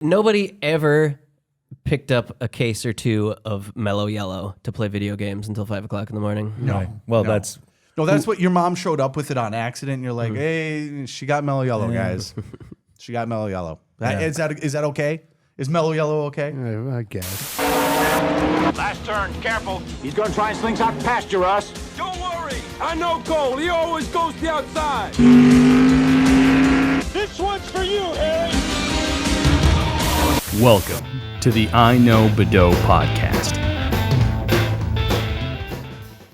Nobody ever picked up a case or two of Mello Yello to play video games until 5 o'clock in the morning. No. Right. Well, No. that's No, that's what your mom showed up with it on accident. And you're like, hey, she got Mello Yello, guys. She got Mello Yello. Is that okay? Is Mello Yello okay? I guess. Last turn, careful. He's gonna try and slingshot past you, Russ. Don't worry, I know Cole. He always goes to the outside. This one's for you, Harry. Welcome to the iKnowBadeaux Podcast.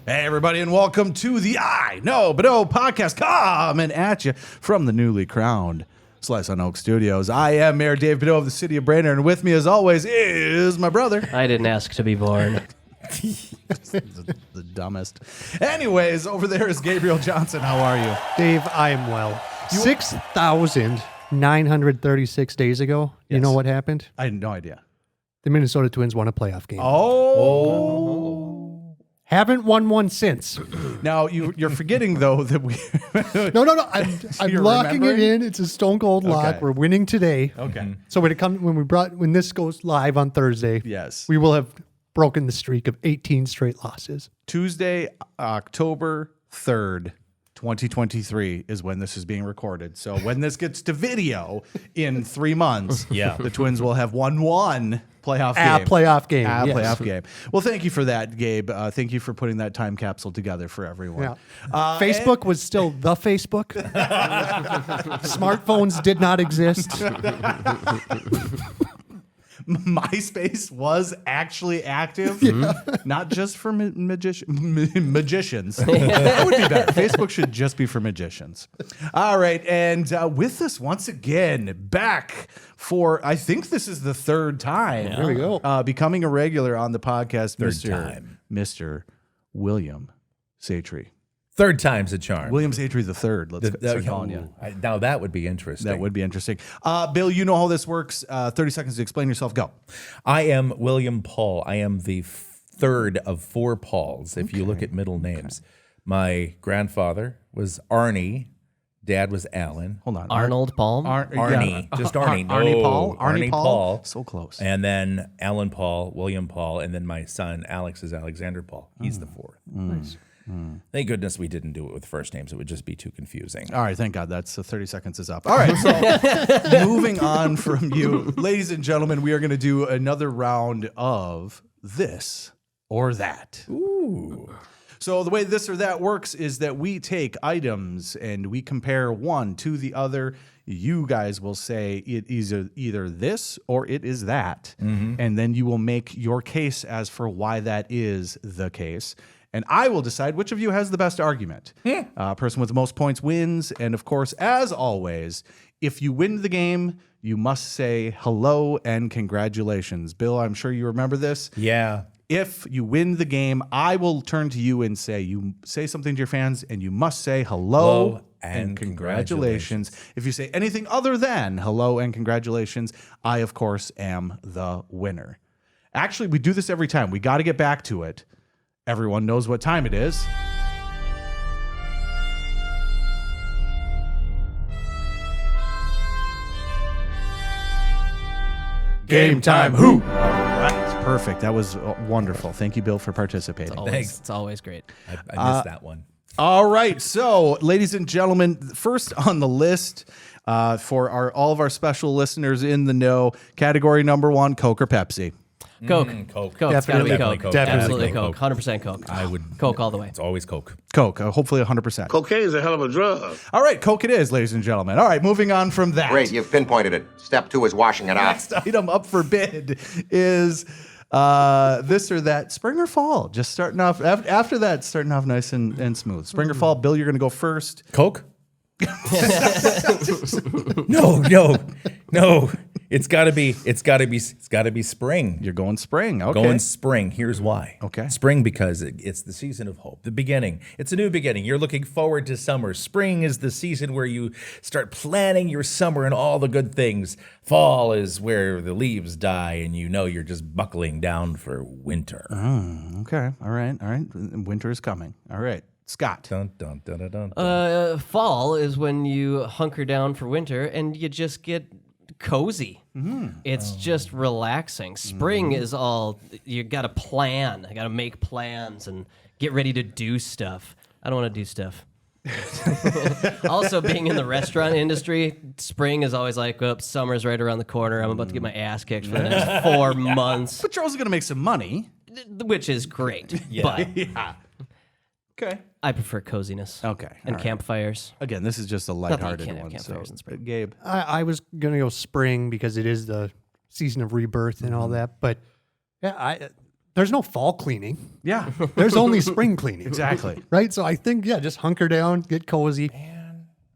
Hey, everybody, and welcome to the iKnowBadeaux Podcast, coming at you from the newly crowned Slice on Oak Studios. I am Mayor Dave Badeaux of the city of Brainerd, and with me, as always, is my brother. I didn't ask to be born. the dumbest. Anyways, over there is Gabriel Johnson. How are you? Dave, I am well. 6,936 days ago, you know what happened? I had no idea. The Minnesota Twins won a playoff game. Oh. Haven't won one since. Now, you're forgetting, though, that we... No. I'm You're locking it remembering? in. It's a stone cold lock. Okay. We're winning today. Okay. So when this goes live on Thursday, Yes. we will have broken the streak of 18 straight losses. Tuesday, October 3rd, 2023 is when this is being recorded. So when this gets to video in 3 months, the Twins will have won one playoff game. Playoff game. A yes. playoff game. Well, thank you for that, Gabe. Thank you for putting that time capsule together for everyone. Yeah. Facebook was still the Facebook. Smartphones did not exist. MySpace was actually active, not just for magicians. That would be better. Facebook should just be for magicians. All right, and with us once again, back for, I think this is the third time. There we go. Becoming a regular on the podcast, time. Mr. William Satre. third time's a charm. William Satre the third. Let's start calling you. Now that would be interesting. That would be interesting. Bill, you know how this works. 30 seconds to explain yourself. Go. I am William Paul. I am the third of four Pauls, if you look at middle names. My grandfather was Arnie. Dad was Alan. Hold on. Arnold Palm? Arnie. Just Arnie. Arnie No, Paul? Arnie Paul. So close. And then Alan Paul, William Paul, and then my son Alex is Alexander Paul. He's the fourth. Nice. Thank goodness we didn't do it with first names. It would just be too confusing. All right, thank God. That's 30 seconds is up. All right, so moving on from you, ladies and gentlemen, we are going to do another round of this or that. Ooh. So the way this or that works is that we take items and we compare one to the other. You guys will say it is either this or it is that. And then you will make your case as for why that is the case. And I will decide which of you has the best argument. Person with the most points wins. And of course, as always, if you win the game, you must say hello and congratulations. Bill, I'm sure you remember this. Yeah. If you win the game, I will turn to you and say, you say something to your fans, and you must say hello and congratulations. If you say anything other than hello and congratulations, I, of course, am the winner. Actually, we do this every time. We got to get back to it. Everyone knows what time it is. Game time. Who? Right, perfect. That was wonderful. Thank you, Bill, for participating. Thanks. It's always great. I missed that one. All right, so ladies and gentlemen, first on the list for all of our special listeners in the know, category number 1, Coke or Pepsi. Coke. Coke. It's got to be Definitely Coke. Coke. Absolutely Definitely Coke. 100% Coke. I would. Coke all the way. It's always Coke. Coke, hopefully 100%. Cocaine is a hell of a drug. All right, Coke it is, ladies and gentlemen. All right, moving on from that. Great, you've pinpointed it. Step 2 is washing it off. Next item up for bid is this or that, spring or fall. Just starting off, after that, starting off nice and smooth. Spring or fall, Bill, you're going to go first. Coke? No. It's gotta be spring. You're going spring. Okay. Going spring. Here's why. Okay. Spring because it's the season of hope. The beginning. It's a new beginning. You're looking forward to summer. Spring is the season where you start planning your summer and all the good things. Fall is where the leaves die and you know you're just buckling down for winter. Okay. All right. Winter is coming. All right. Scott. Dun, dun, dun, dun, dun. Fall is when you hunker down for winter and you just get cozy. It's just relaxing. Spring is all, you got to plan. I got to make plans and get ready to do stuff. I don't want to do stuff. Also, being in the restaurant industry, spring is always like, oh, summer's right around the corner. I'm about to get my ass kicked for the next 4 months, But you're also going to make some money. which is great. But Yeah. Okay. I prefer coziness. Okay. And all right. campfires. Again, this is just a that you lighthearted can't have one. campfires in spring. Gabe. I was going to go spring because it is the season of rebirth and all that. But yeah, there's no fall cleaning. Yeah. There's only spring cleaning. Exactly. Right? So I think, just hunker down, get cozy,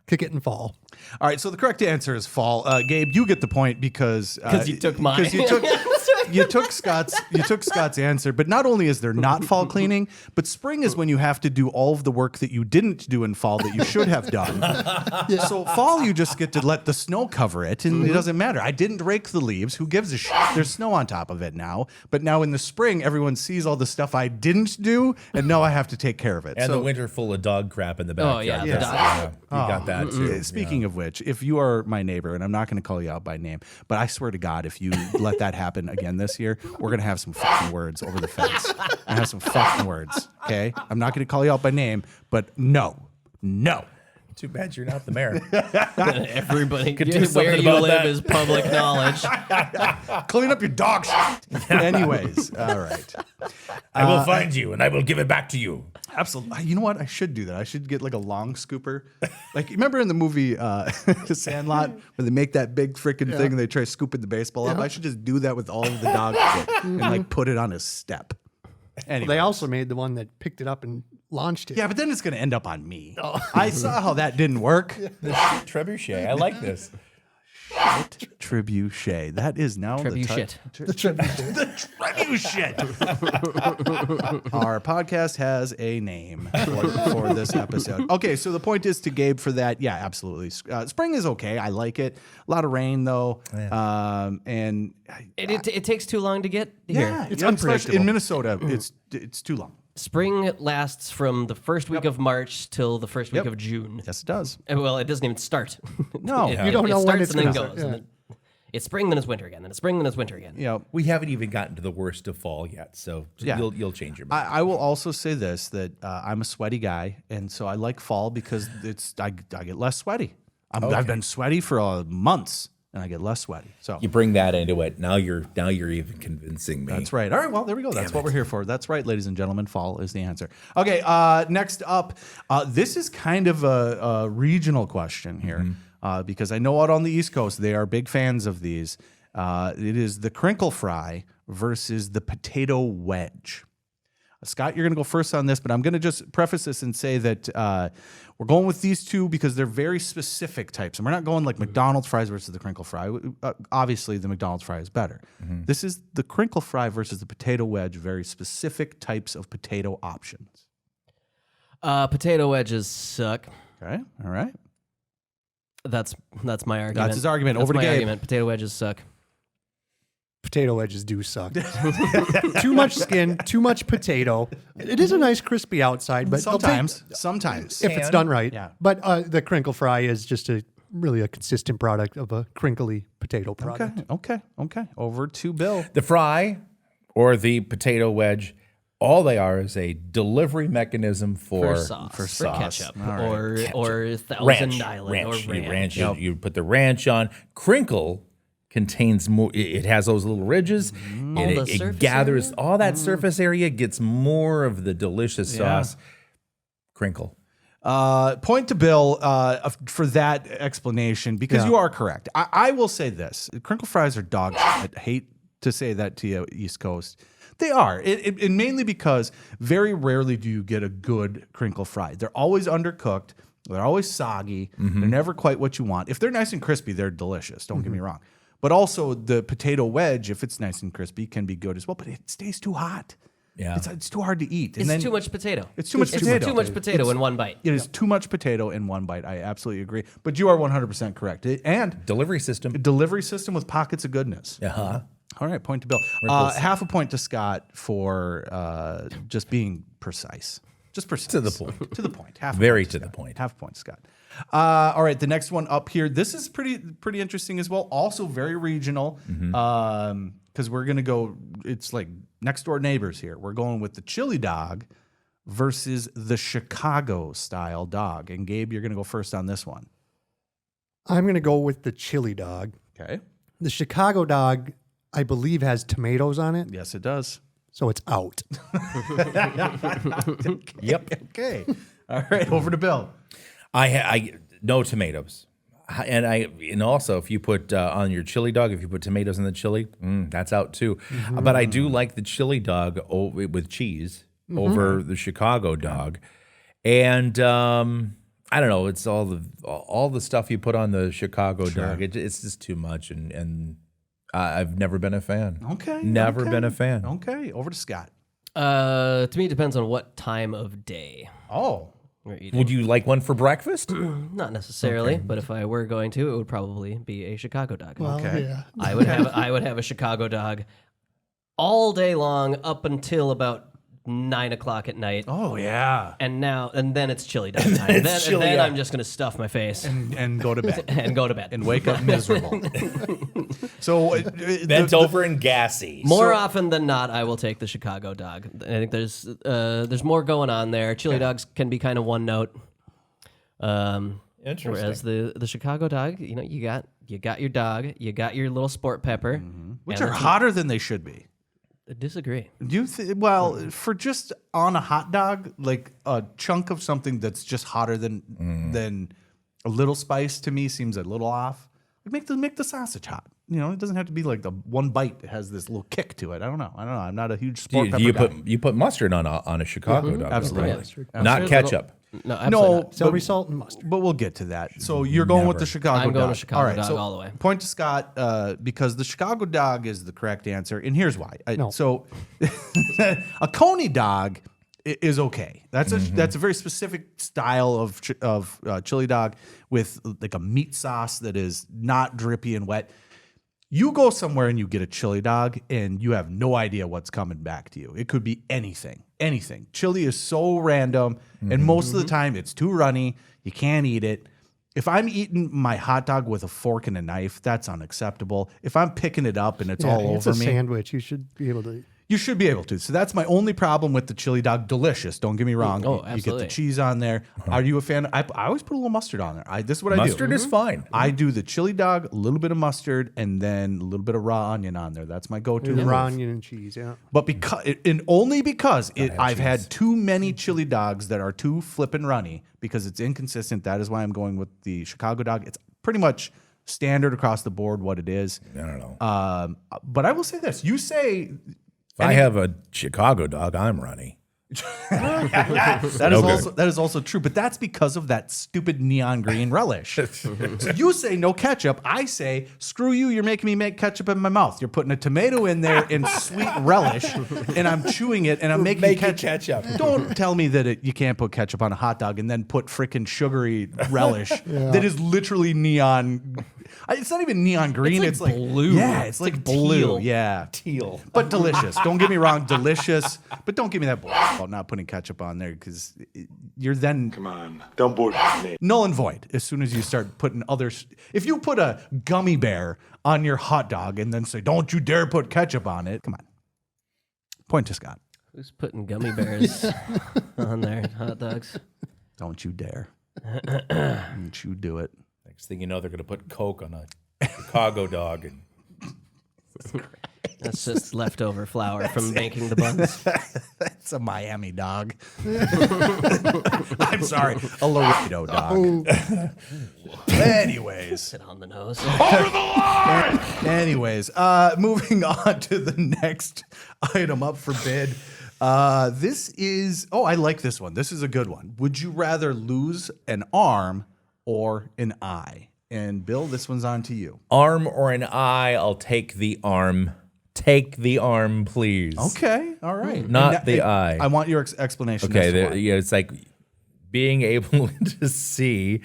kick it in fall. All right, so the correct answer is fall. Gabe, you get the point because You took mine. Because you took Scott's answer. But not only is there not fall cleaning, but spring is when you have to do all of the work that you didn't do in fall that you should have done. So fall, you just get to let the snow cover it, and it doesn't matter. I didn't rake the leaves. Who gives a shit? There's snow on top of it now. But now in the spring, everyone sees all the stuff I didn't do, and now I have to take care of it. And so, the winter full of dog crap in the backyard. yeah, the That's- dog- You got that too. Speaking of which, if you are my neighbor, and I'm not going to call you out by name, but I swear to God, if you let that happen again this year, we're going to have some fucking words over the fence. I have some fucking words, okay? I'm not going to call you out by name, but no. Too bad you're not the mayor. Everybody, Could do where something you about live that. is public knowledge. Clean up your dog shit. Anyways, all right. I will find you and I will give it back to you. Absolutely. You know what? I should do that. I should get like a long scooper. Like, remember in the movie The Sandlot where they make that big freaking thing and they try scooping the baseball up? I should just do that with all of the dog shit and like put it on a step. Anyway. They also made the one that picked it up and launched it. Yeah, but then it's going to end up on me. I saw how that didn't work. Trebuchet. I like this. Trebuchet. That is now Trebuchet. the Trebuchet. Our podcast has a name for this episode. Okay, so the point is to Gabe for that. Yeah, absolutely. Spring is okay. I like it. A lot of rain though, and It takes too long to get here. yeah, It's especially unpredictable. in Minnesota. It's too long. Spring lasts from the first week of March till the first week Yep. of June. Yes, it does. Well, it doesn't even start. No. You don't know when starts it's and then gonna goes. start, And then it's spring, then it's winter again. Then it's spring, then it's winter again. You know, We haven't even gotten to the worst of fall yet, so Yeah. you'll change your mind. I will also say this, that I'm a sweaty guy, and so I like fall because I get less sweaty. I've been sweaty for months, and I get less sweaty. So You bring that into it. Now you're even convincing me. that's right. All right, well, there we go. That's what we're here for. That's right, ladies and gentlemen. Fall is the answer. Okay, next up, this is kind of a regional question here because I know out on the East Coast they are big fans of these. It is the crinkle fry versus the potato wedge. Scott, you're going to go first on this, but I'm going to just preface this and say that we're going with these two because they're very specific types. And we're not going like McDonald's fries versus the crinkle fry. Obviously, the McDonald's fry is better. This is the crinkle fry versus the potato wedge, very specific types of potato options. Potato wedges suck. Okay, all right. That's my argument. That's his argument. That's Over to my Gabe. argument. Potato wedges suck. Potato wedges do suck. Too much skin, too much potato. It is a nice crispy outside, but Sometimes. if it's done right. Yeah. But the crinkle fry is just really a consistent product of a crinkly potato product. Okay. Over to Bill. The fry or the potato wedge, all they are is a delivery mechanism For for sauce. for For sauce. ketchup. All right. Or Thousand ranch. Island. Or ranch. You put the ranch on. Crinkle contains more. It has those little ridges. All It, the it surface gathers area? all that surface area. Gets more of the delicious sauce. Crinkle. Point to Bill for that explanation because you are correct. I will say this: crinkle fries are dog shit. I hate to say that to you, East Coast. They are, and mainly because very rarely do you get a good crinkle fry. They're always undercooked. They're always soggy. They're never quite what you want. If they're nice and crispy, they're delicious. Don't get me wrong. But also the potato wedge, if it's nice and crispy, can be good as well. But it stays too hot. Yeah. It's too hard to eat. And It's then too much potato. It's too much potato. Too much potato in one bite. It is too much potato in one bite. I absolutely agree. But you are 100% correct. And Delivery system. delivery system with pockets of goodness. Uh-huh. All right, point to Bill. Wrinkles. Half a point to Scott for just being precise. Just precise. To the point. To the point. Half Very point, to the Scott. point. Half point, Scott. All right, the next one up here. This is pretty interesting as well. Also very regional. Because we're gonna go. It's like next door neighbors here. We're going with the chili dog versus the Chicago style dog. And Gabe, you're gonna go first on this one. I'm going to go with the chili dog. Okay. The Chicago dog, I believe, has tomatoes on it, Yes, it does. so it's out. Yep. Okay. All right. Over to Bill. I no tomatoes. And also if you put on your chili dog, if you put tomatoes in the chili, that's out too. But I do like the chili dog with cheese over the Chicago dog, and I don't know. It's all the stuff you put on the Chicago dog. It's just too much, and I've never been a fan. Okay. Never been a fan. Okay. Over to Scott. To me, it depends on what time of day Oh. we're eating. Would you like one for breakfast? Not necessarily, but if I were going to, it would probably be a Chicago dog. Okay. Yeah. I would have a Chicago dog all day long up until about 9 o'clock at night. Oh yeah. And then it's chili dog time. Then I'm just gonna stuff my face And go to bed. and go to bed. And wake up miserable. So Bent over and gassy. More often than not, I will take the Chicago dog. I think there's more going on there. Chili dogs can be kind of one note. Interesting. Whereas the Chicago dog, you got your dog, you got your little sport pepper, which and are hotter than they should be. I disagree. Do you for just on a hot dog, like a chunk of something that's just hotter than a little spice to me seems a little off. Like make the sausage hot. It doesn't have to be like the one bite that has this little kick to it. I don't know. I'm not a huge sport pepper guy. You put mustard on a Chicago dog, Absolutely. right? Not ketchup. No, absolutely not. Celery salt and mustard. But we'll get to that. So you're going with the Chicago dog. I'm going with Chicago all right, dog so all the way. Point to Scott because the Chicago dog is the correct answer, and here's why. No. So a Coney dog is okay. That's a very specific style of chili dog with like a meat sauce that is not drippy and wet. You go somewhere and you get a chili dog and you have no idea what's coming back to you. It could be anything. Chili is so random, and most of the time it's too runny. You can't eat it. If I'm eating my hot dog with a fork and a knife, that's unacceptable. If I'm picking it up and it's all it's over a me, sandwich. You should be able to. you should be able to. So that's my only problem with the chili dog. Delicious. Don't get me wrong. Oh, You get the absolutely. cheese on there. Are you a fan? I always put a little mustard on there. This is what I do. Mustard is fine. I do the chili dog, a little bit of mustard, and then a little bit of raw onion on there. That's my go-to. move. Raw onion and cheese, yeah. But only because I've had too many chili dogs that are too flippin' runny because it's inconsistent. That is why I'm going with the Chicago dog. It's pretty much standard across the board what it is. I don't know. But I will say this: you say If I have a Chicago dog, I'm runny. that is also true, but that's because of that stupid neon green relish. So you say no ketchup. I say screw you. You're making me make ketchup in my mouth. You're putting a tomato in there in sweet relish, and I'm chewing it, and I'm making ketchup. Don't tell me that you can't put ketchup on a hot dog and then put frickin' sugary relish that is literally neon. It's not even neon green. It's like blue. Yeah, it's like blue. teal. Yeah, Teal. but delicious. Don't get me wrong, delicious. But don't give me that bullshit about not putting ketchup on there because you're then Come on, don't bullshit me. null and void as soon as you start putting others. If you put a gummy bear on your hot dog and then say, "Don't you dare put ketchup on it," come on. Point to Scott. Who's putting gummy bears on their hot dogs? Don't you dare. Don't you do it. Next thing you know, they're going to put Coke on a Chicago dog. And That's just leftover flour from making the buns. That's a Miami dog. I'm sorry, a Laredo dog. Anyways. Sit on the nose. Anyways, moving on to the next item up for bid. This is, I like this one. This is a good one. Would you rather lose an arm or an eye? And Bill, this one's on to you. arm or an eye, I'll take the arm. Take the arm, please. Okay, all right. Not the eye. I want your explanation. Okay, as to why. it's like being able to see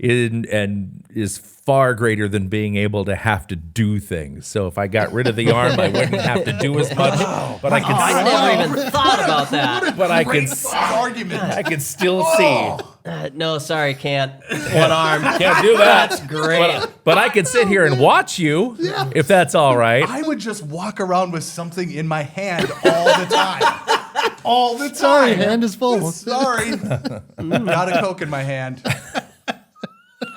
and is far greater than being able to have to do things. So if I got rid of the arm, I wouldn't have to do as much. But I could. I never even thought about that. But I could. argument. I could still see. No, sorry, can't. One arm. Can't do that. That's great. But I could sit here and watch you if that's all right. I would just walk around with something in my hand all the time. All the time. Sorry, hand is full. Sorry. Got a Coke in my hand.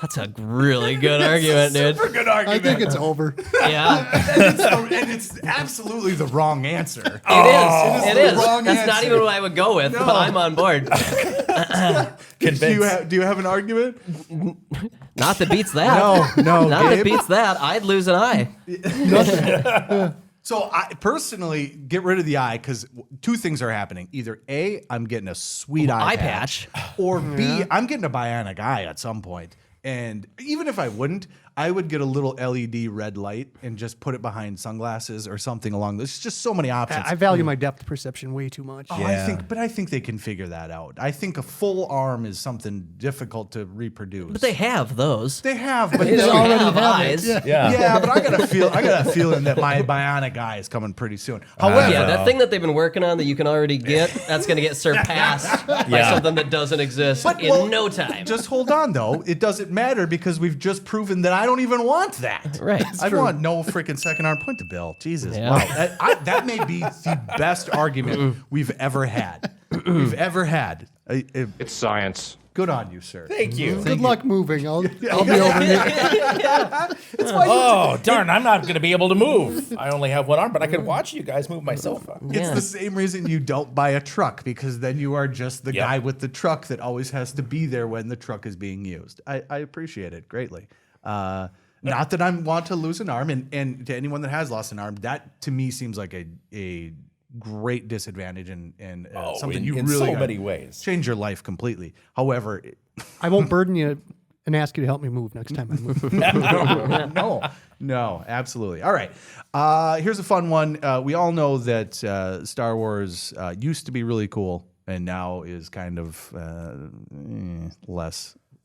That's a really good argument, dude. Super good I argument. think it's over. Yeah, and it's absolutely the wrong answer. it is. the wrong That's not answer. even what I would go with, but I'm on board. Do you have an argument? Not that beats that. No, Not that Gabe. beats that. I'd lose an eye. So I personally get rid of the eye because two things are happening. Either A, I'm getting a sweet eye patch, or B, I'm getting a bionic eye at some point. And even if I wouldn't, I would get a little LED red light and just put it behind sunglasses or something along those. There's just so many options. I value my depth perception way too much. I think they can figure that out. I think a full arm is something difficult to reproduce. But they have those. They have, but They don't already have have it. eyes. Yeah. yeah, but I got a feeling that my bionic eye is coming pretty soon. However, Yeah, that thing that they've been working on that you can already get, that's going to get surpassed by something that doesn't exist in no time. Just hold on, though. It doesn't matter because we've just proven that I don't even want that. Right. I want no freaking second arm. Point to Bill. Jesus. Yeah. Wow. That may be the best argument we've ever had. It's science. Good on you, sir. Thank you. Good luck moving. I'll be over here. Oh, darn, I'm not going to be able to move. I only have one arm, but I can watch you guys move my sofa. It's the same reason you don't buy a truck, because then you are just the guy with the truck that always has to be there when the truck is being used. I appreciate it greatly. Not that I want to lose an arm, and to anyone that has lost an arm, that to me seems like a great disadvantage and something you in really so gotta many ways. change your life completely. However, I won't burden you and ask you to help me move next time I move. no, absolutely. All right, here's a fun one. We all know that Star Wars used to be really cool, and now is kind of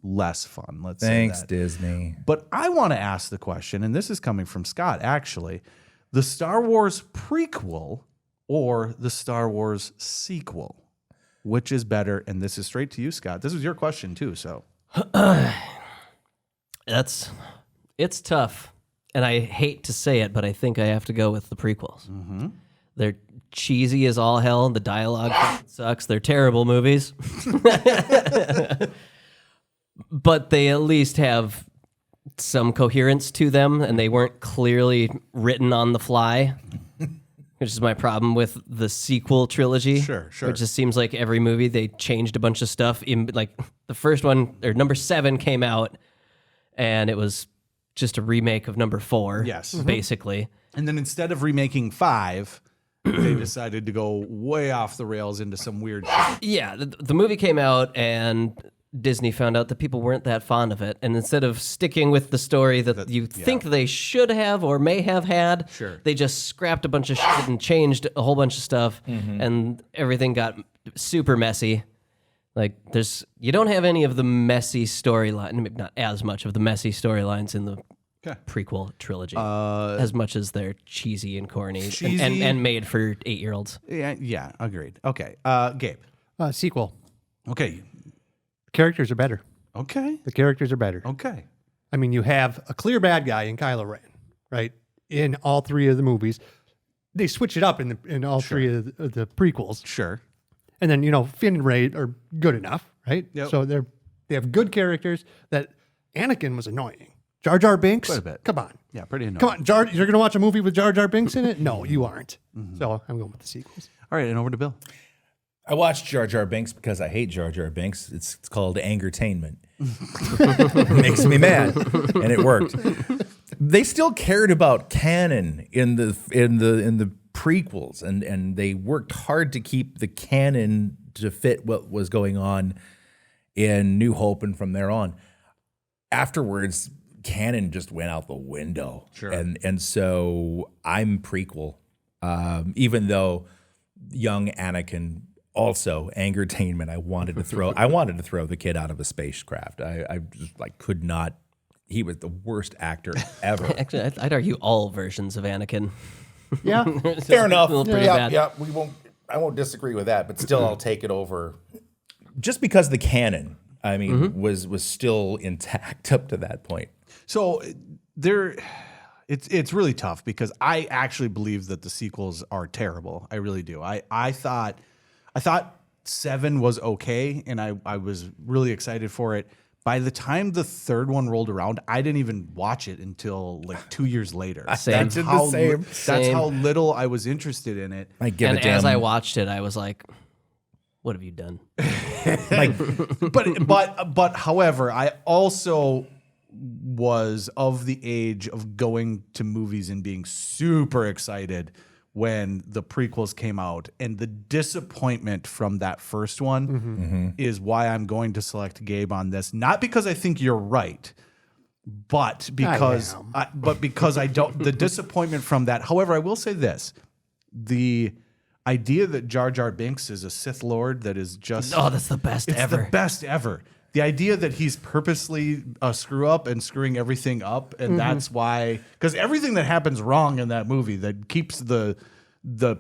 less fun. Let's Thanks, say that. Disney. But I want to ask the question, and this is coming from Scott, actually. The Star Wars prequel or the Star Wars sequel? Which is better? And this is straight to you, Scott. This was your question, too, so. It's tough. And I hate to say it, but I think I have to go with the prequels. Mm-hmm. They're cheesy as all hell. The dialogue sucks. They're terrible movies. But they at least have some coherence to them, and they weren't clearly written on the fly, which is my problem with the sequel trilogy. Sure. It just seems like every movie they changed a bunch of stuff. Like the first one, or number 7 came out, and it was just a remake of number 4. Yes. Basically. And then instead of remaking 5, they decided to go way off the rails into some weird shit. Yeah, the movie came out, and Disney found out that people weren't that fond of it, and instead of sticking with the story that you think they should have or may have had, they just scrapped a bunch of shit and changed a whole bunch of stuff, and everything got super messy. Like, you don't have any of the messy storyline, maybe not as much of the messy storylines in the prequel trilogy, as much as they're cheesy and corny and made for 8-year-olds. Yeah, agreed. Okay, Gabe. Sequel. Okay. Characters are better. Okay. The characters are better. Okay. I mean, you have a clear bad guy in Kylo Ren, right? In all 3 of the movies. They switch it up in all 3 of the prequels. Sure. And then, Finn and Rey are good enough, right? Yep. So they have good characters. That Anakin was annoying. Jar Jar Binks? Quite a bit. Come on. Yeah, pretty annoying. Come on, you're going to watch a movie with Jar Jar Binks in it? No, you aren't. So I'm going with the sequels. All right, and over to Bill. I watched Jar Jar Binks because I hate Jar Jar Binks. It's called Angertainment. It makes me mad, and it worked. They still cared about canon in the prequels, and they worked hard to keep the canon to fit what was going on in New Hope and from there on. Afterwards, canon just went out the window. Sure. And so I'm prequel, even though young Anakin Also, angertainment. I wanted to throw the kid out of a spacecraft. I just like could not. He was the worst actor ever. Actually, I'd argue all versions of Anakin. Yeah. Fair enough. Pretty bad. Yeah. I won't disagree with that, but still, I'll take it over. Just because the canon, I mean, was still intact up to that point. So it's really tough because I actually believe that the sequels are terrible. I really do. I thought 7 was okay, and I was really excited for it. By the time the third one rolled around, I didn't even watch it until like 2 years later. Same. That's how little I was interested in it. And as I watched it, I was like, what have you done? But however, I also was of the age of going to movies and being super excited when the prequels came out, and the disappointment from that first one is why I'm going to select Gabe on this. Not because I think you're right, but because I don't. The disappointment from that. However, I will say this: the idea that Jar Jar Binks is a Sith Lord that is just that's the best ever. The best ever. The idea that he's purposely a screw up and screwing everything up, and that's why, because everything that happens wrong in that movie that keeps the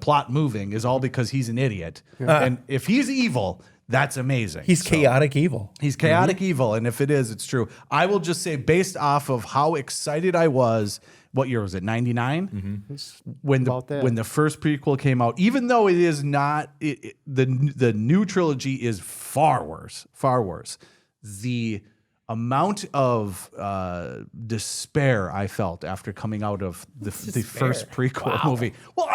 plot moving is all because he's an idiot. And if he's evil, that's amazing. He's chaotic evil. He's chaotic evil, and if it is, it's true. I will just say, based off of how excited I was, what year was it? 99? When the first prequel came out, even though it is not the new trilogy is far worse. The amount of despair I felt after coming out of the first prequel movie. Well,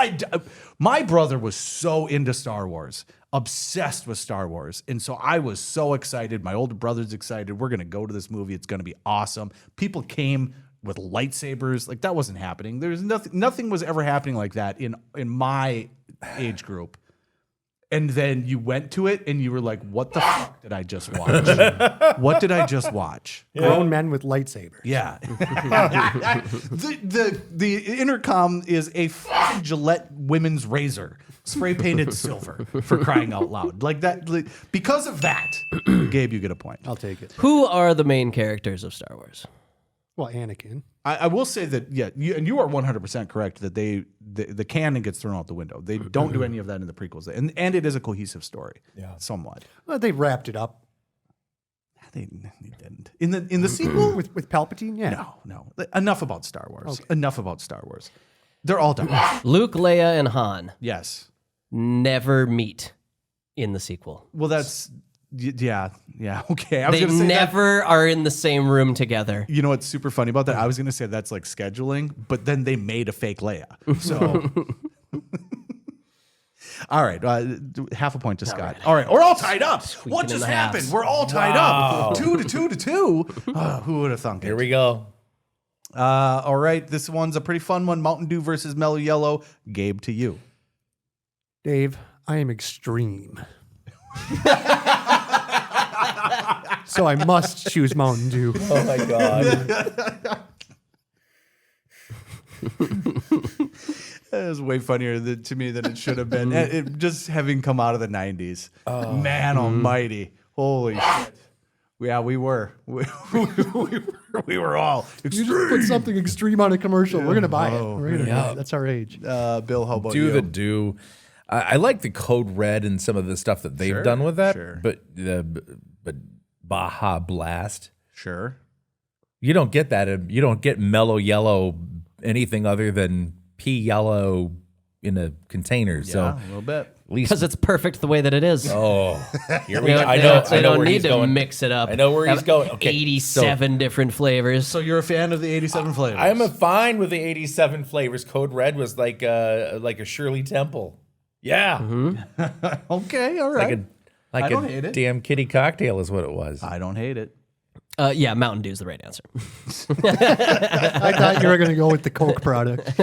my brother was so into Star Wars, obsessed with Star Wars, and so I was so excited. My older brother's excited. We're gonna go to this movie. It's gonna be awesome. People came with lightsabers. Like, that wasn't happening. There's nothing was ever happening like that in my age group. And then you went to it and you were like, what the fuck did I just watch? What did I just watch? Grown men with lightsabers. Yeah. the intercom is a fucking Gillette women's razor, spray painted silver, for crying out loud. Like that. Because of that, Gabe, you get a point. I'll take it. Who are the main characters of Star Wars? Well, Anakin. I will say that, yeah, you are 100% correct that the canon gets thrown out the window. They don't do any of that in the prequels, and it is a cohesive story, somewhat. Well, they wrapped it up They didn't in the sequel with Palpatine. Yeah, no. Enough about Star Wars. Okay. Enough about Star Wars. They're all done. Luke, Leia, and Han. Yes. Never meet in the sequel. Well, that's. Yeah, okay. They never are in the same room together. You know what's super funny about that? I was going to say that's like scheduling, but then they made a fake Leia. So, all right, half a point to Scott. All right, we're all tied up. What just happened? We're all tied up. 2-2. Who would have thunk it? Here we go. All right, this one's a pretty fun one. Mountain Dew versus Mello Yello. Gabe, to you. Dave, I am extreme. So I must choose Mountain Dew. Oh my God. That is way funnier to me than it should have been. Just having come out of the 90s. Oh. Man almighty. Holy shit. Yeah, we were. We were all extreme. You just put something extreme on a commercial. We're going to buy it. We're gonna buy it. That's our age. Bill, how about you? Do the do. I like the Code Red and some of the stuff that they've done with that, but Baja Blast. Sure. You don't get that. You don't get Mellow Yellow anything other than pea yellow in a container. Yeah, so a little bit. Because it's perfect the way that it is. Oh, here we go. I know don't where need he's to going. mix it up. I know where he's going. Okay, 87 different flavors. So you're a fan of the 87 flavors? I'm a fine with the 87 flavors. Code Red was like a Shirley Temple. Yeah. Mm-hmm. Okay, all right. I don't hate it. Damn kitty cocktail is what it was. I don't hate it. Yeah, Mountain Dew is the right answer. I thought you were going to go with the Coke product.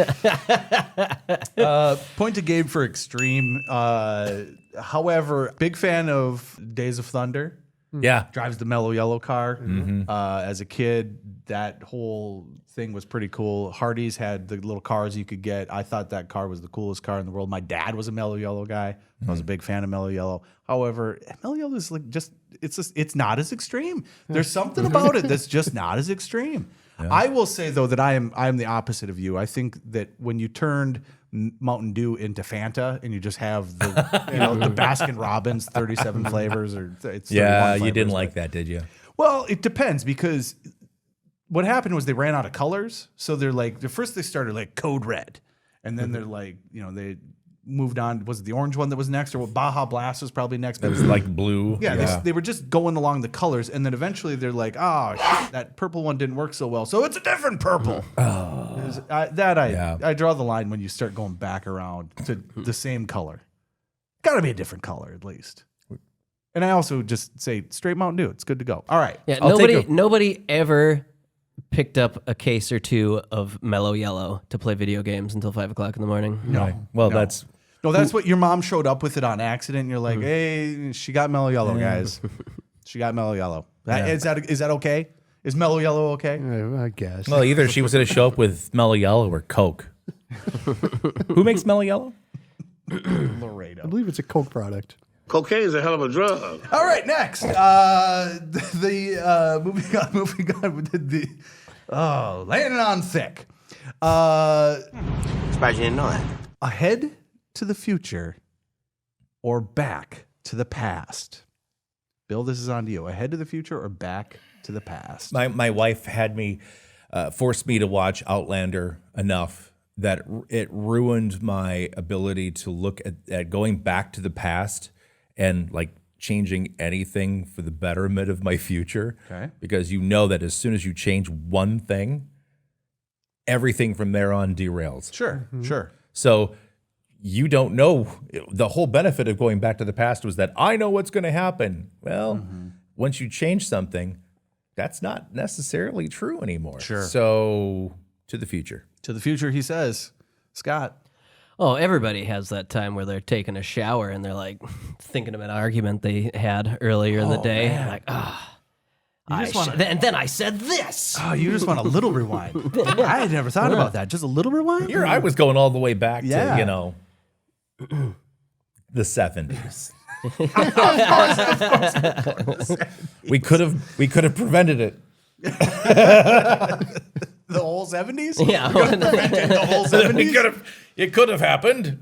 Point to Gabe for extreme. However, big fan of Days of Thunder. Yeah. Drives the Mellow Yellow car. Mm-hmm. As a kid, that whole thing was pretty cool. Hardee's had the little cars you could get. I thought that car was the coolest car in the world. My dad was a Mello Yello guy. I was a big fan of Mello Yello. However, Mello Yello is like it's not as extreme. There's something about it that's just not as extreme. Yeah. I will say though that I am the opposite of you. I think that when you turned Mountain Dew into Fanta and you just have the the Baskin Robbins 37 flavors or it's 31 flavors, you didn't like that, did you? Well, it depends because what happened was they ran out of colors. So they're like, first they started like Code Red. And then they're like, they moved on. Was it the orange one that was next? Or Baja Blast was probably next. It was like blue. Yeah. They were just going along the colors. And then eventually they're like, oh, shit, that purple one didn't work so well. So it's a different purple. I draw the line when you start going back around to the same color. Got to be a different color at least. And I also just say straight Mountain Dew. It's good to go. All right. Yeah, nobody ever picked up a case or two of Mello Yello to play video games until 5 o'clock in the morning. No. Right. Well, that's what your mom showed up with it on accident. And you're like, hey, she got Mello Yello, guys. She got Mello Yello. Is that okay? Is Mello Yello okay? I guess. Well, either she was going to show up with Mello Yello or Coke. Who makes Mello Yello? Laredo. I believe it's a Coke product. Cocaine is a hell of a drug. All right, next. Moving on with laying it on thick. Surprised you didn't know that. Ahead to the future or back to the past? Bill, this is on to you. Ahead to the future or back to the past? My wife had me forced me to watch Outlander enough that it ruined my ability to look at going back to the past and like changing anything for the betterment of my future. Okay. Because that as soon as you change one thing, everything from there on derails. Sure. So you don't know. The whole benefit of going back to the past was that I know what's going to happen. Well, once you change something, that's not necessarily true anymore. Sure. So to the future. To the future, he says. Scott. Oh, everybody has that time where they're taking a shower and they're like thinking of an argument they had earlier in the day. Man. Like, and then I said this. Oh, you just want a little rewind. I had never thought about that. Just a little rewind? Here I was going all the way back Yeah. to, the 70s. Of course. We could have prevented it. The whole 70s? Yeah. The whole 70s? It could have happened.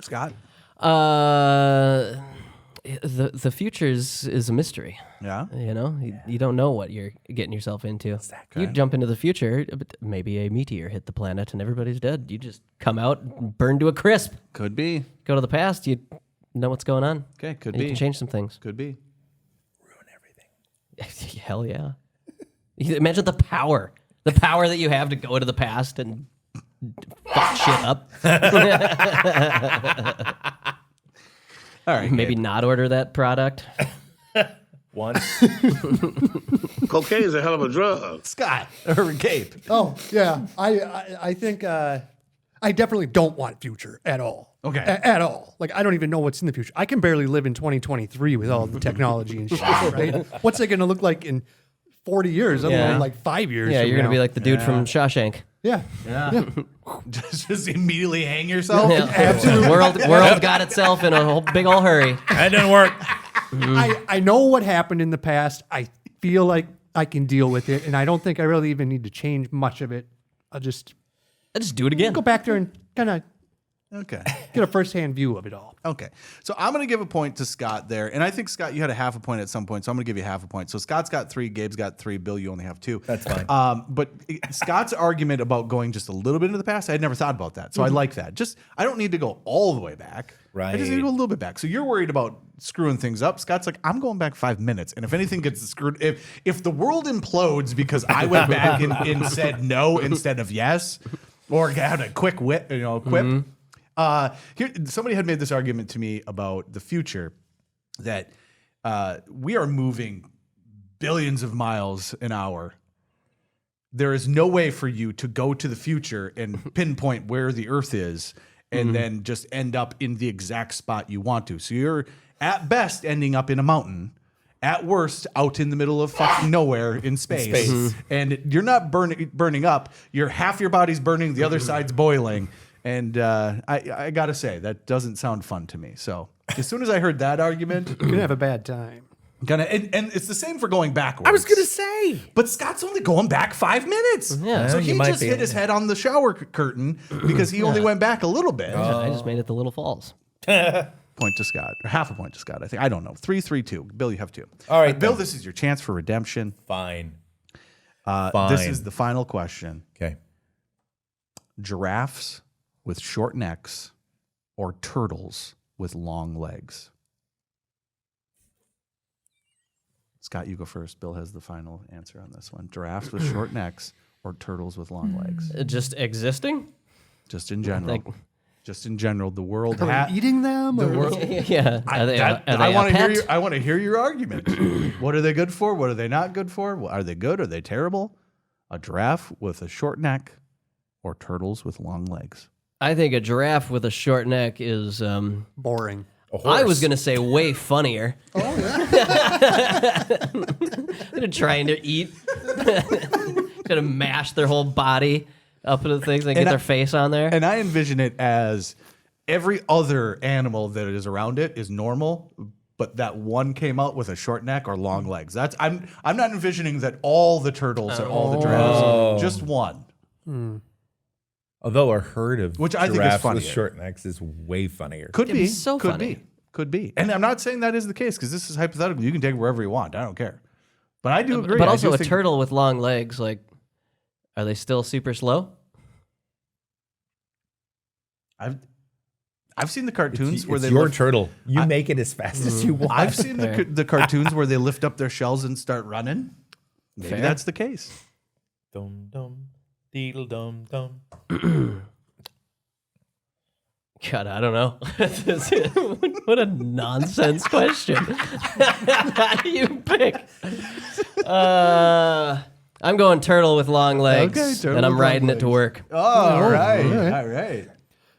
Scott? The future is a mystery. Yeah. You don't know what you're getting yourself into. You jump into the future, maybe a meteor hit the planet and everybody's dead. You just come out and burn to a crisp. Could be. Go to the past, you know what's going on. Okay, could and be. You can change some things. Could be. Ruin everything. Hell yeah. Imagine the power that you have to go into the past and fuck shit up. All right. Maybe not order that product. Once. Cocaine is a hell of a drug. Scott or Gabe. Oh, yeah. I think I definitely don't want future at all. Okay. At all. Like, I don't even know what's in the future. I can barely live in 2023 with all the technology and shit, right? What's it going to look like in 40 years? I'm Yeah. like 5 years. Yeah, from you're going to now. be like the dude from Shawshank. Yeah. just immediately hang yourself? Yeah. Absolutely. World got itself in a whole big old hurry. That didn't work. I know what happened in the past. I feel like I can deal with it, and I don't think I really even need to change much of it. I'll just do it again. go back there and kind of Okay. get a first-hand view of it all. Okay. So I'm going to give a point to Scott there. And I think, Scott, you had a half a point at some point. So I'm going to give you half a point. So Scott's got 3, Gabe's got 3, Bill, you only have 2. That's fine. But Scott's argument about going just a little bit into the past, I had never thought about that. So I like that. I don't need to go all the way back. Right. I just need to go a little bit back. So you're worried about screwing things up. Scott's like, I'm going back 5 minutes. And if anything gets screwed, if the world implodes because I went back and said no instead of yes, or had a quick quip. Here, somebody had made this argument to me about the future that we are moving billions of miles an hour. There is no way for you to go to the future and pinpoint where the Earth is and then just end up in the exact spot you want to. So you're at best ending up in a mountain, at worst out in the middle of fucking nowhere in space. And you're not burning up. Half your body's burning, the other side's boiling. And I gotta say, that doesn't sound fun to me. So as soon as I heard that argument, You're gonna have a bad time. and it's the same for going backwards. I was gonna say, but Scott's only going back 5 minutes. Yeah. So Well, he you might just be- hit his head on the shower curtain because he only went back a little bit. I just made it the Little Falls. Point to Scott, or half a point to Scott. I think. I don't know. 3-3-2. Bill, you have 2. All right, Bill. then. This is your chance for redemption. fine. This is the final question: Okay. giraffes with short necks or turtles with long legs? Scott, you go first. Bill has the final answer on this one. Giraffes with short necks or turtles with long legs? Just existing? Just in general. Like- Just in general, the world. Are we eating them? or- Yeah. Are they I a want to hear pet? your, I want to hear your argument. What are they good for? What are they not good for? Are they good? Are they terrible? A giraffe with a short neck or turtles with long legs? I think a giraffe with a short neck is. Boring. I was gonna say way funnier. Oh yeah. They're trying to eat. Gonna mash their whole body up into things and get their face on there. And I envision it as every other animal that is around it is normal, but that one came out with a short neck or long legs. That's I'm not envisioning that all the turtles and all the giraffes, just one. Although a herd of Which I think is giraffes with funnier. short necks is way funnier. Could be so could funny. be. Could be. And I'm not saying that is the case because this is hypothetical. You can take it wherever you want. I don't care. But I do agree. But I also do a think- turtle with long legs, like, are they still super slow? I've seen the cartoons where It's they your lift, turtle. You make it as fast as you want. I've seen the cartoons where they lift up their shells and start running. Maybe Fair. that's the case. Dum dum, deedle dum dum. God, I don't know. What a nonsense question. How do you pick? I'm going turtle with long legs, Okay, turtle and I'm with long riding it to legs. work. All right. right. All right.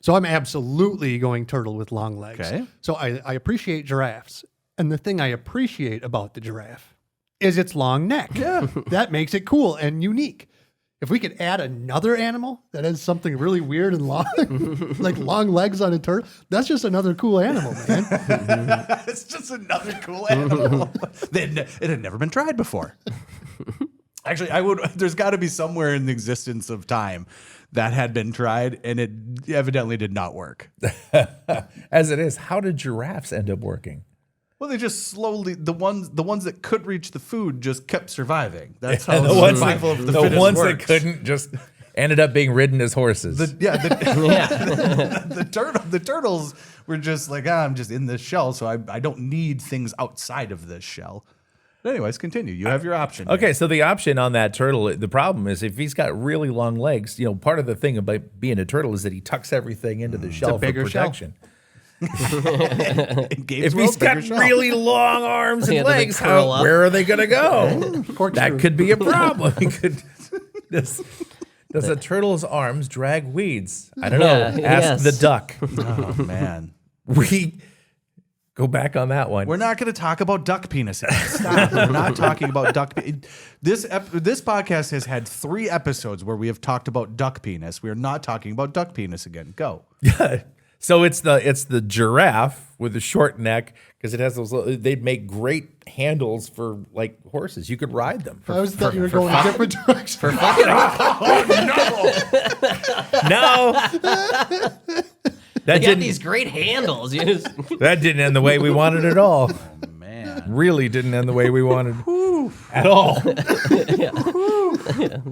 So I'm absolutely going turtle with long legs. Okay. So I appreciate giraffes. And the thing I appreciate about the giraffe is its long neck. Yeah. That makes it cool and unique. If we could add another animal that has something really weird and long, like long legs on a turtle, that's just another cool animal, man. It's just another cool animal. It had never been tried before. Actually, there's got to be somewhere in the existence of time that had been tried, and it evidently did not work. As it is, how did giraffes end up working? Well, they just slowly the ones that could reach the food just kept surviving. That's how And the ones survival of the the fittest ones that works. couldn't just ended up being ridden as horses. The turtles were just like, I'm just in this shell, so I don't need things outside of this shell. But anyways, continue. You have your option. Okay, so the option on that turtle, the problem is if he's got really long legs, part of the thing about being a turtle is that he tucks everything into the shell for bigger shell. protection. In Gabe's If world, he's got bigger shell. really long arms and Yeah, do they legs, curl up? where are they going to go? Corkscrew. That could be a problem. Does a turtle's arms drag weeds? I don't know. Yeah, Ask yes. the duck. Oh man. We go back on that one. We're not going to talk about duck penises. Stop. We're not talking about duck. This podcast has had 3 episodes where we have talked about duck penis. We are not talking about duck penis again. Go. So it's the giraffe with the short neck because it has those. They'd make great handles for like horses. You could ride them. I was thought you were going a different direction. For fucking No, that they got didn't. these great handles. You just, That didn't end the way we wanted at all. Man. Really didn't end the way we wanted at all.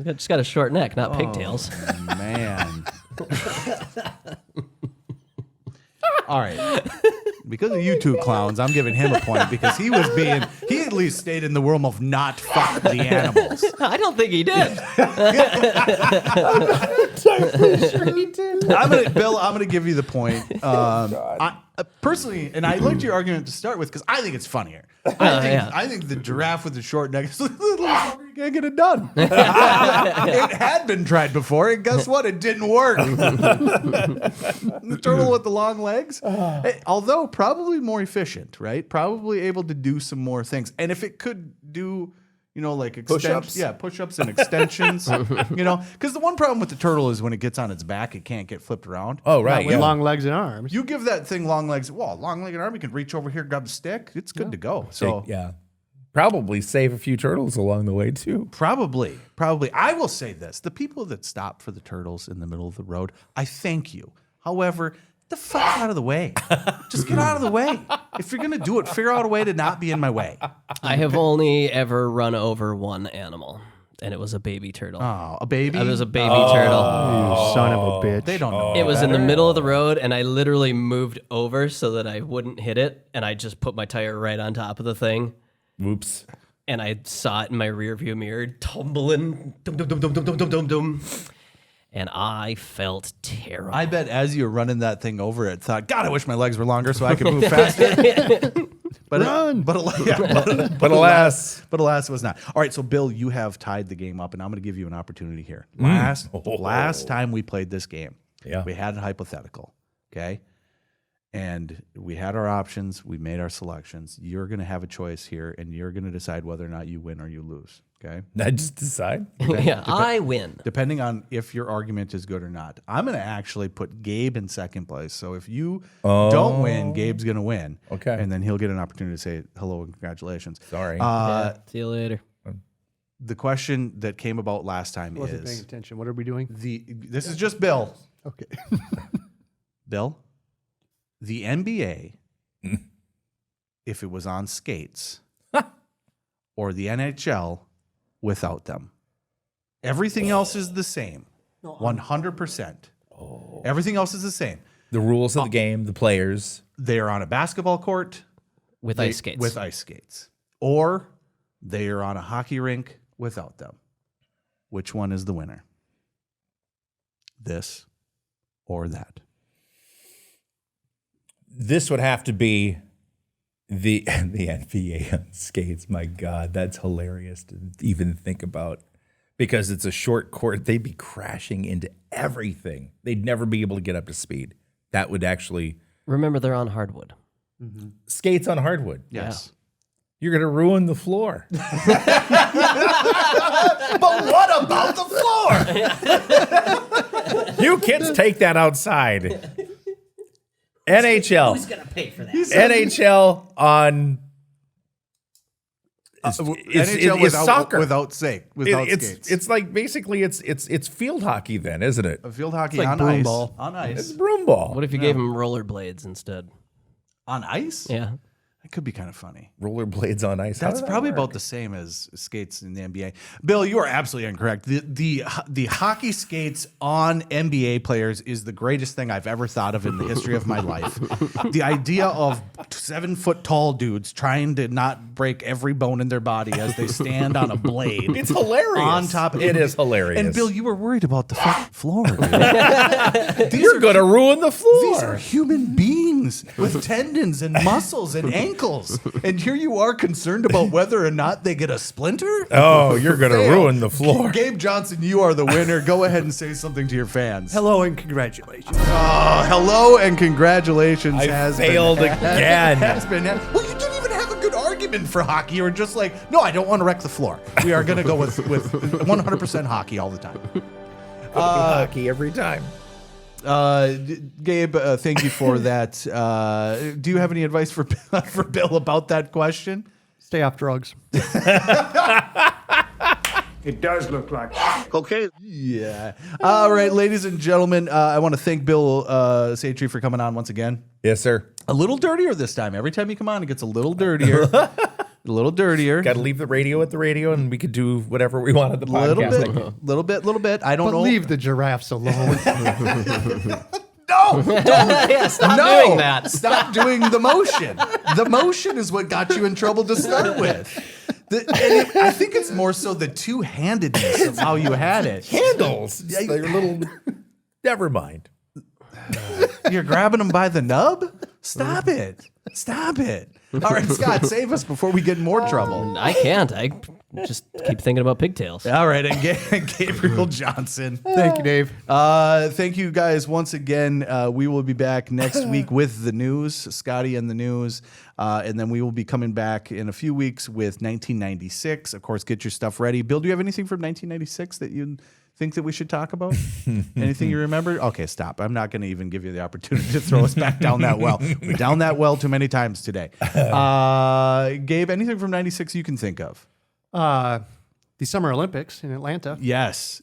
just got a short neck, not pigtails. Man. All right. Because of you two clowns, I'm giving him a point because he at least stayed in the realm of not fuck the animals. I don't think he did. Bill, I'm gonna give you the point. personally, and I liked your argument to start with because I think it's funnier. I think the giraffe with the short neck is you can't get it done. It had been tried before, and guess what? It didn't work. The turtle with the long legs, although probably more efficient, right? Probably able to do some more things. And if it could do, like Push-ups? push-ups and extensions, because the one problem with the turtle is when it gets on its back, it can't get flipped around. Oh, right. With long legs and arms. You give that thing long legs. Well, long leg and arm, you can reach over here, grab the stick. It's good to go. So yeah. Probably save a few turtles along the way, too. probably. I will say this. The people that stop for the turtles in the middle of the road, I thank you. However, the fuck out of the way. Just get out of the way. If you're going to do it, figure out a way to not be in my way. I have only ever run over one animal, and it was a baby turtle. Oh, a baby? It was a baby turtle. You son of a bitch. They don't know. It was in the middle of the road, and I literally moved over so that I wouldn't hit it, and I just put my tire right on top of the thing. Whoops. And I saw it in my rearview mirror tumbling, dum, dum, dum, dum, dum, dum, dum, dum. And I felt terrible. I bet as you were running that thing over it, thought, God, I wish my legs were longer so I could move faster. But alas, it was not. All right, so Bill, you have tied the game up, and I'm going to give you an opportunity here. Last time we played this game, we had a hypothetical, okay? And we had our options. We made our selections. You're going to have a choice here, and you're going to decide whether or not you win or you lose, okay? I just decide. I win. Depending on if your argument is good or not. I'm going to actually put Gabe in second place. So if you don't win, Gabe's going to win. Okay. And then he'll get an opportunity to say hello and congratulations. Sorry. See you later. The question that came about last time I wasn't paying is attention. What are we doing? this is just Bill. Okay. Bill, the NBA, if it was on skates, or the NHL without them. Everything else is the same. 100%. Everything else is the same. The rules of the game, the players. They are on a basketball court With ice skates. With ice skates. Or they are on a hockey rink without them. Which one is the winner? This or that? This would have to be the NBA on skates. My God, that's hilarious to even think about. Because it's a short court, they'd be crashing into everything. They'd never be able to get up to speed. That would actually... Remember, they're on hardwood. Skates on hardwood. Yes. You're going to ruin the floor. But what about the floor? You kids take that outside. NHL. Who's going to pay for that? NHL on... NHL without soccer. Without skates. It's like basically it's field hockey then, isn't it? A field hockey like on broom ice. ball. On ice. It's broom ball. What if you gave them rollerblades instead? On ice? Yeah. That could be kind of funny. Rollerblades on ice. How That's does that probably work? about the same as skates in the NBA. Bill, you are absolutely incorrect. The hockey skates on NBA players is the greatest thing I've ever thought of in the history of my life. The idea of 7-foot-tall dudes trying to not break every bone in their body as they stand on a blade. It's hilarious. On top of It is hilarious. And Bill, you were worried about the fucking floor. Dude. You're going to ruin the floor. These are human beings with tendons and muscles and ankles. And here you are concerned about whether or not they get a splinter? Oh, you're going to ruin the floor. Gabe Johnson, you are the winner. Go ahead and say something to your fans. Hello and congratulations. Oh, hello and congratulations. I failed again. Has been. Well, you didn't even have a good argument for hockey. You were just like, no, I don't want to wreck the floor. We are going to go with 100% hockey all the time. Hockey every time. Gabe, thank you for that. Do you have any advice for Bill about that question? Stay off drugs. It does look like Cocaine. Yeah. All right, ladies and gentlemen, I want to thank Bill Satre for coming on once again. Yes, sir. A little dirtier this time. Every time you come on, it gets a little dirtier. A little dirtier. Got to leave the radio at the radio, and we could do whatever we want at the podcast. Little bit. I don't But know. leave the giraffes alone. No, Yeah, stop doing that. Stop doing the motion. The motion is what got you in trouble to start with. I think it's more so the two-handedness of how you had it. Handles. They're little. Never mind. You're grabbing them by the nub? Stop it. Stop it. All right, Scott, save us before we get in more trouble. I can't. I just keep thinking about pigtails. All right, and Gabriel Johnson. Thank you, Dave. Thank you guys once again. We will be back next week with the news, Scotty and the news. And then we will be coming back in a few weeks with 1996. Of course, get your stuff ready. Bill, do you have anything from 1996 that you think that we should talk about? Anything you remember? Okay, stop. I'm not going to even give you the opportunity to throw us back down that well. We're down that well too many times today. Gabe, anything from 96 you can think of? The Summer Olympics in Atlanta. Yes.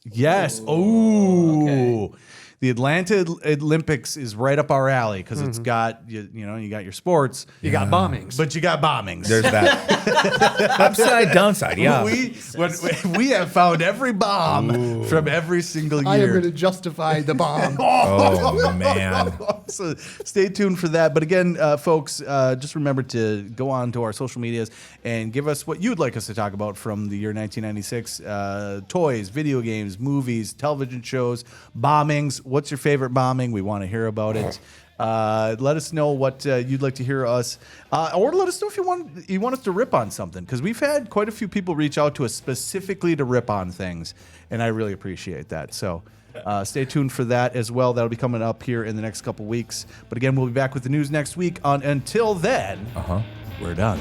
Oh, okay. The Atlanta Olympics is right up our alley because it's got you got your sports, You got bombings. but you got bombings. There's that. Upside, downside, yeah. We have found every bomb from every single year. I am going to justify the bomb. Oh, man. So stay tuned for that. But again, folks, just remember to go on to our social medias and give us what you'd like us to talk about from the year 1996. Toys, video games, movies, television shows, bombings. What's your favorite bombing? We want to hear about it. Let us know what you'd like to hear us, or let us know if you want us to rip on something, because we've had quite a few people reach out to us specifically to rip on things, and I really appreciate that. So stay tuned for that as well. That'll be coming up here in the next couple weeks. But again, we'll be back with the news next week. Until then, we're done.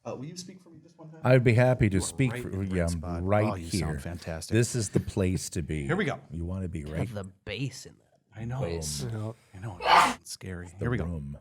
Will you speak for me just one time? I'd be happy to speak right for in the you. right I'm spot. right Oh, you here. sound fantastic. This is the place to be. Here we go. You want to be right. Have the bass in that. I know. Voice. I know. It's scary. Here we go. Room.